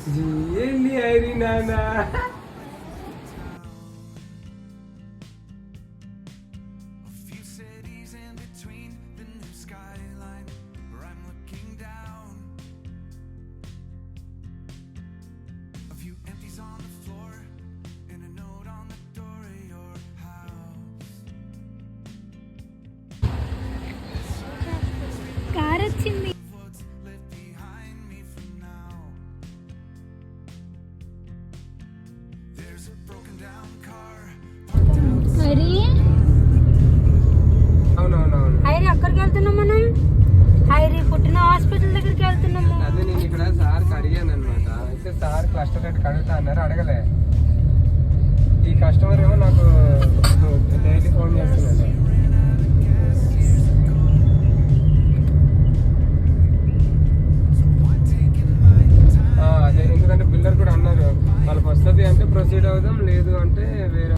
ఏంటి ఐరి నానా కార్ వచ్చింది. హైరీ అక్కడికి వెళ్తున్నాం మనం. హైరీ పుట్టిన హాస్పిటల్ దగ్గరికి వెళ్తున్నాము. అదే నేను ఇక్కడ సార్కి అడిగాను అనమాట. అయితే సార్ క్లస్టర్ రేట్ అడుగుతా అన్నారు. అడగలే. ఈ కస్టమర్ ఏమో నాకు డైలీ ఫోన్ చేస్తున్నాడు. అదే ఎందుకంటే బిల్డర్ కూడా అన్నారు వాళ్ళకి వస్తుంది అంటే ప్రొసీడ్ అవుదాం, లేదు అంటే వేరే